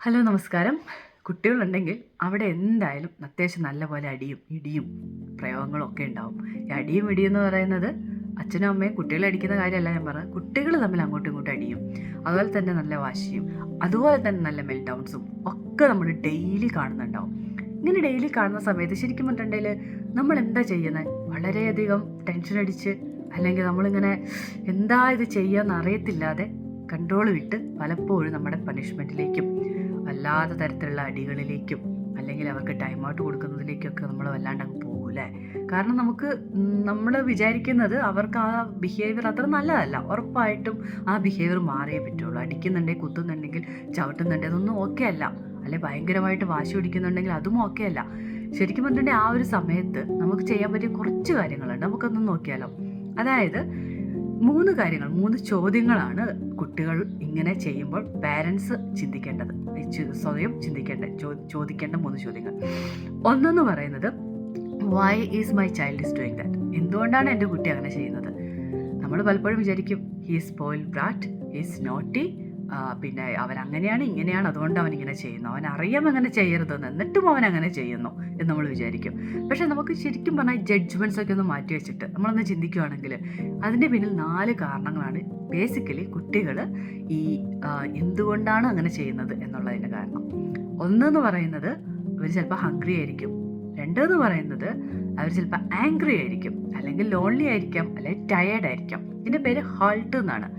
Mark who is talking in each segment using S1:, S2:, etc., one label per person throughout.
S1: Hello നമസ്കാരം. കുട്ടികളുണ്ടെങ്കിൽ അവിടെ എന്തായാലും അത്യാവശ്യം നല്ലപോലെ അടിയും ഇടിയും പ്രയോഗങ്ങളും ഒക്കെ ഉണ്ടാവും. ഈ അടിയും ഇടിയും എന്ന് പറയുന്നത് അച്ഛനും അമ്മയും കുട്ടികളെ അടിക്കുന്ന കാര്യമല്ല ഞാൻ പറഞ്ഞത്. കുട്ടികൾ തമ്മിൽ അങ്ങോട്ടും ഇങ്ങോട്ടും അടിയും, അതുപോലെ തന്നെ നല്ല വാശിയും, അതുപോലെ തന്നെ നല്ല മെൽ ഡൗൺസും ഒക്കെ നമ്മൾ ഡെയിലി കാണുന്നുണ്ടാവും. ഇങ്ങനെ ഡെയിലി കാണുന്ന സമയത്ത് ശരിക്കും പറഞ്ഞിട്ടുണ്ടെങ്കിൽ നമ്മൾ എന്താ ചെയ്യുന്നത്? വളരെയധികം ടെൻഷൻ അടിച്ച്, അല്ലെങ്കിൽ നമ്മളിങ്ങനെ എന്താ ഇത് ചെയ്യാന്ന് അറിയത്തില്ലാതെ കൺട്രോൾ വിട്ട് പലപ്പോഴും നമ്മുടെ പണിഷ്മെൻറ്റിലേക്കും വല്ലാത്ത തരത്തിലുള്ള അടികളിലേക്കും അല്ലെങ്കിൽ അവർക്ക് ടൈം ഔട്ട് കൊടുക്കുന്നതിലേക്കൊക്കെ നമ്മൾ വല്ലാണ്ട് അങ്ങ് പോകൂലേ. കാരണം നമ്മൾ വിചാരിക്കുന്നത് അവർക്ക് ആ ബിഹേവിയർ അത്ര നല്ലതല്ല. ഉറപ്പായിട്ടും ആ ബിഹേവിയർ മാറിയേ പറ്റുള്ളൂ. അടിക്കുന്നുണ്ടെങ്കിൽ, കുത്തുന്നുണ്ടെങ്കിൽ, ചവിട്ടുന്നുണ്ടെങ്കിൽ അതൊന്നും ഓക്കെ അല്ല. അല്ലെ ഭയങ്കരമായിട്ട് വാശി പിടിക്കുന്നുണ്ടെങ്കിൽ അതും ഓക്കെ അല്ല. ശരിക്കും പറഞ്ഞിട്ടുണ്ടെങ്കിൽ ആ ഒരു സമയത്ത് നമുക്ക് ചെയ്യാൻ പറ്റിയ കുറച്ച് കാര്യങ്ങളുണ്ട്. നമുക്കൊന്നും നോക്കിയാലോ. അതായത് 3 ചോദ്യങ്ങളാണ് കുട്ടികൾ ഇങ്ങനെ ചെയ്യുമ്പോൾ പാരൻസ് ചിന്തിക്കേണ്ടത്, സ്വയം ചോദിക്കേണ്ട 3 ചോദ്യങ്ങൾ. ഒന്നെന്ന് പറയുന്നത്, why is my child is doing that? എന്തുകൊണ്ടാണ് എൻ്റെ കുട്ടി അങ്ങനെ ചെയ്യുന്നത്? നമ്മൾ പലപ്പോഴും വിചാരിക്കും he's spoiled brat, he's naughty, പിന്നെ അവൻ അങ്ങനെയാണ് ഇങ്ങനെയാണ് അതുകൊണ്ട് അവൻ ഇങ്ങനെ ചെയ്യുന്നു, അവൻ അറിയാം അങ്ങനെ ചെയ്യരുതെന്ന്, എന്നിട്ടും അവൻ അങ്ങനെ ചെയ്യുന്നു എന്ന് നമ്മൾ വിചാരിക്കും. പക്ഷേ നമുക്ക് ശരിക്കും പറഞ്ഞാൽ ജഡ്ജ്മെൻറ്റ്സ് ഒക്കെ ഒന്ന് മാറ്റി വെച്ചിട്ട് നമ്മളൊന്ന് ചിന്തിക്കുകയാണെങ്കിൽ അതിൻ്റെ പിന്നിൽ 4 കാരണങ്ങളാണ് ബേസിക്കലി കുട്ടികൾ ഈ എന്തുകൊണ്ടാണ് അങ്ങനെ ചെയ്യുന്നത് എന്നുള്ളതിൻ്റെ കാരണം. ഒന്നെന്ന് പറയുന്നത് അവർ ചിലപ്പോൾ ഹംഗ്രി ആയിരിക്കും. 2 എന്ന് പറയുന്നത് അവർ ചിലപ്പോൾ ആംഗ്രി ആയിരിക്കും, അല്ലെങ്കിൽ ലോൺലി ആയിരിക്കാം, അല്ലെങ്കിൽ ടയേർഡ് ആയിരിക്കാം. ഇതിൻ്റെ പേര് ഹോൾട്ട് എന്നാണ്.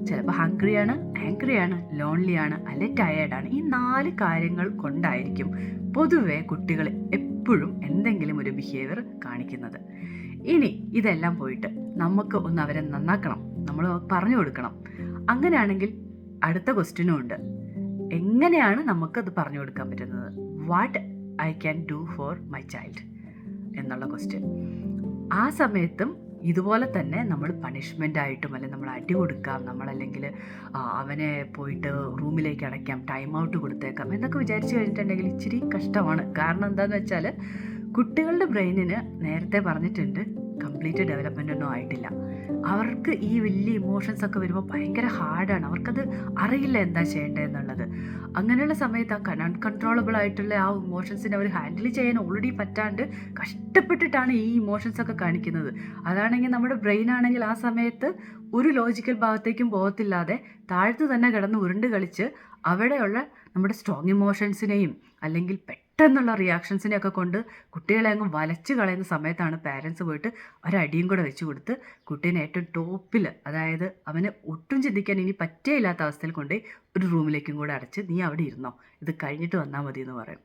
S1: ചിലപ്പോൾ ഹംഗ്രിയാണ്, ആംഗ്രിയാണ്, ലോൺലിയാണ്, അല്ലെങ്കിൽ ടയേർഡാണ്. ഈ 4 കാര്യങ്ങൾ കൊണ്ടായിരിക്കും പൊതുവെ കുട്ടികൾ എപ്പോഴും എന്തെങ്കിലും ഒരു ബിഹേവിയർ കാണിക്കുന്നത്. ഇനി ഇതെല്ലാം പോയിട്ട് നമുക്ക് ഒന്ന് അവരെ നന്നാക്കണം, നമ്മൾ പറഞ്ഞു കൊടുക്കണം. അങ്ങനെയാണെങ്കിൽ അടുത്ത ക്വസ്റ്റ്യനും ഉണ്ട്. എങ്ങനെയാണ് നമുക്കത് പറഞ്ഞു കൊടുക്കാൻ പറ്റുന്നത്? What I can do for my child എന്നുള്ള ക്വസ്റ്റ്യൻ. ആ സമയത്തും ഇതുപോലെ തന്നെ നമ്മൾ പണിഷ്മെൻ്റ് ആയിട്ടും, അല്ലെങ്കിൽ നമ്മൾ അടി കൊടുക്കാം, നമ്മളല്ലെങ്കിൽ അവനെ പോയിട്ട് റൂമിലേക്ക് അടയ്ക്കാം, ടൈം ഔട്ട് കൊടുത്തേക്കാം എന്നൊക്കെ വിചാരിച്ചു കഴിഞ്ഞിട്ടുണ്ടെങ്കിൽ ഇച്ചിരി കഷ്ടമാണ്. കാരണം എന്താണെന്ന് വെച്ചാൽ കുട്ടികളുടെ ബ്രെയിനിന് നേരത്തെ പറഞ്ഞിട്ടുണ്ട് കംപ്ലീറ്റ് ഡെവലപ്മെൻ്റ് ഒന്നും ആയിട്ടില്ല. അവർക്ക് ഈ വലിയ ഇമോഷൻസ് ഒക്കെ വരുമ്പോൾ ഭയങ്കര ഹാർഡാണ്. അവർക്കത് അറിയില്ല എന്താ ചെയ്യേണ്ടതെന്നുള്ളത്. അങ്ങനെയുള്ള സമയത്ത് ആ അൺകൺട്രോളബിൾ ആയിട്ടുള്ള ആ ഇമോഷൻസിനെ അവർ ഹാൻഡിൽ ചെയ്യാൻ ഓൾറെഡി പറ്റാണ്ട് കഷ്ടപ്പെട്ടിട്ടാണ് ഈ ഇമോഷൻസ് ഒക്കെ കാണിക്കുന്നത്. അതാണെങ്കിൽ നമ്മുടെ ബ്രെയിൻ ആണെങ്കിൽ ആ സമയത്ത് ഒരു ലോജിക്കൽ ഭാഗത്തേക്കും പോകത്തില്ലാതെ താഴത്ത് തന്നെ കിടന്ന് ഉരുണ്ട് കളിച്ച് അവിടെയുള്ള നമ്മുടെ സ്ട്രോങ് ഇമോഷൻസിനെയും അല്ലെങ്കിൽ പെട്ടെന്നുള്ള റിയാക്ഷൻസിനെയൊക്കെ കൊണ്ട് കുട്ടികളെ അങ്ങ് വലച്ച് കളയുന്ന സമയത്താണ് പാരൻസ് പോയിട്ട് ഒരടിയും കൂടെ വെച്ച് കൊടുത്ത് കുട്ടീനെ ഏറ്റവും ടോപ്പിൽ, അതായത് അവന് ഒട്ടും ചിന്തിക്കാൻ ഇനി പറ്റേയില്ലാത്ത അവസ്ഥയിൽ കൊണ്ട് ഒരു റൂമിലേക്കും കൂടെ അടച്ച് നീ അവിടെ ഇരുന്നോ, ഇത് കഴിഞ്ഞിട്ട് വന്നാൽ മതി എന്ന് പറയും.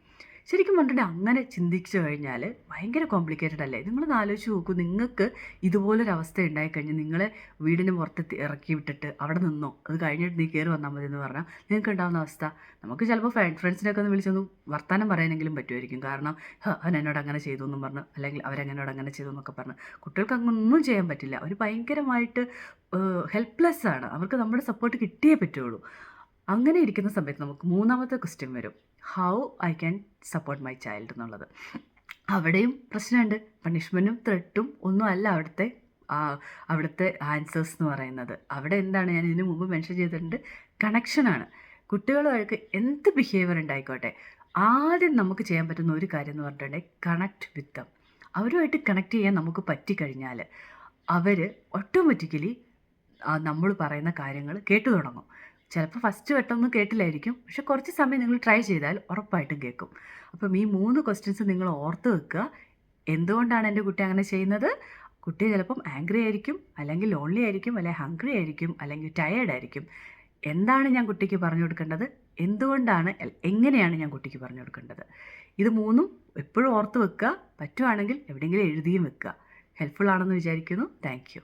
S1: ശരിക്കും പറഞ്ഞിട്ട് അങ്ങനെ ചിന്തിച്ചു കഴിഞ്ഞാൽ ഭയങ്കര കോംപ്ലിക്കേറ്റഡ് അല്ലേ? നിങ്ങളൊന്ന് ആലോചിച്ച് നോക്കൂ. നിങ്ങൾക്ക് ഇതുപോലൊരവസ്ഥ ഉണ്ടായിക്കഴിഞ്ഞാൽ നിങ്ങളെ വീടിന് പുറത്ത് ഇറക്കി വിട്ടിട്ട് അവിടെ നിന്നോ, അത് കഴിഞ്ഞിട്ട് നീ കയറി വന്നാൽ മതി എന്ന് പറഞ്ഞാൽ നിങ്ങൾക്ക് ഉണ്ടാകുന്ന അവസ്ഥ. നമുക്ക് ചിലപ്പോൾ ഫ്രണ്ട്സിനൊക്കെ ഒന്ന് വിളിച്ചൊന്ന് വർത്താനം പറയാനെങ്കിലും പറ്റുമായിരിക്കും. കാരണം അവൻ എന്നോട് അങ്ങനെ ചെയ്തു എന്നും പറഞ്ഞ്, അല്ലെങ്കിൽ അവരെന്നോട് അങ്ങനെ ചെയ്തു എന്നൊക്കെ പറഞ്ഞ് കുട്ടികൾക്ക് അങ്ങൊന്നും ചെയ്യാൻ പറ്റില്ല. അവർ ഭയങ്കരമായിട്ട് ഹെൽപ്ലെസ് ആണ്. അവർക്ക് നമ്മുടെ സപ്പോർട്ട് കിട്ടിയേ പറ്റുള്ളൂ. അങ്ങനെ ഇരിക്കുന്ന സമയത്ത് നമുക്ക് 3ാമത്തെ ക്വസ്റ്റ്യൻ വരും, how I can support my child എന്നുള്ളത്. അവിടെയും പ്രശ്നമുണ്ട്. പണിഷ്മെൻറ്റും ത്രെട്ടും ഒന്നും അല്ല അവിടുത്തെ ആൻസേഴ്സ് എന്ന് പറയുന്നത്. അവിടെ എന്താണ്, ഞാൻ ഇതിനു മുമ്പ് മെൻഷൻ ചെയ്തിട്ടുണ്ട്, കണക്ഷനാണ്. കുട്ടികളുമായിട്ട് എന്ത് ബിഹേവിയർ ഉണ്ടായിക്കോട്ടെ, ആദ്യം നമുക്ക് ചെയ്യാൻ പറ്റുന്ന ഒരു കാര്യം എന്ന് പറഞ്ഞിട്ടുണ്ടെങ്കിൽ കണക്ട് വിത്ത് ദം. അവരുമായിട്ട് കണക്ട് ചെയ്യാൻ നമുക്ക് പറ്റിക്കഴിഞ്ഞാൽ അവർ ഓട്ടോമാറ്റിക്കലി നമ്മൾ പറയുന്ന കാര്യങ്ങൾ കേട്ടു തുടങ്ങും. ചിലപ്പോൾ ഫസ്റ്റ് വട്ടമൊന്നും കേട്ടില്ലായിരിക്കും, പക്ഷെ കുറച്ച് സമയം നിങ്ങൾ ട്രൈ ചെയ്താൽ ഉറപ്പായിട്ടും കേൾക്കും. അപ്പം ഈ 3 ക്വസ്റ്റ്യൻസ് നിങ്ങൾ ഓർത്ത് വെക്കുക. എന്തുകൊണ്ടാണ് എൻ്റെ കുട്ടി അങ്ങനെ ചെയ്യുന്നത്? കുട്ടി ചിലപ്പം ആംഗ്രി ആയിരിക്കും, അല്ലെങ്കിൽ ലോൺലി ആയിരിക്കും, അല്ലെങ്കിൽ ഹംഗ്രി ആയിരിക്കും, അല്ലെങ്കിൽ ടയേർഡ് ആയിരിക്കും. എന്താണ് ഞാൻ കുട്ടിക്ക് പറഞ്ഞു കൊടുക്കേണ്ടത്? എന്തുകൊണ്ടാണ്, എങ്ങനെയാണ് ഞാൻ കുട്ടിക്ക് പറഞ്ഞു കൊടുക്കേണ്ടത്? ഇത് 3ഉം എപ്പോഴും ഓർത്ത് വെക്കുക. പറ്റുവാണെങ്കിൽ എവിടെയെങ്കിലും എഴുതിയും വെക്കുക. ഹെൽപ്ഫുൾ ആണെന്ന് വിചാരിക്കുന്നു. Thank you.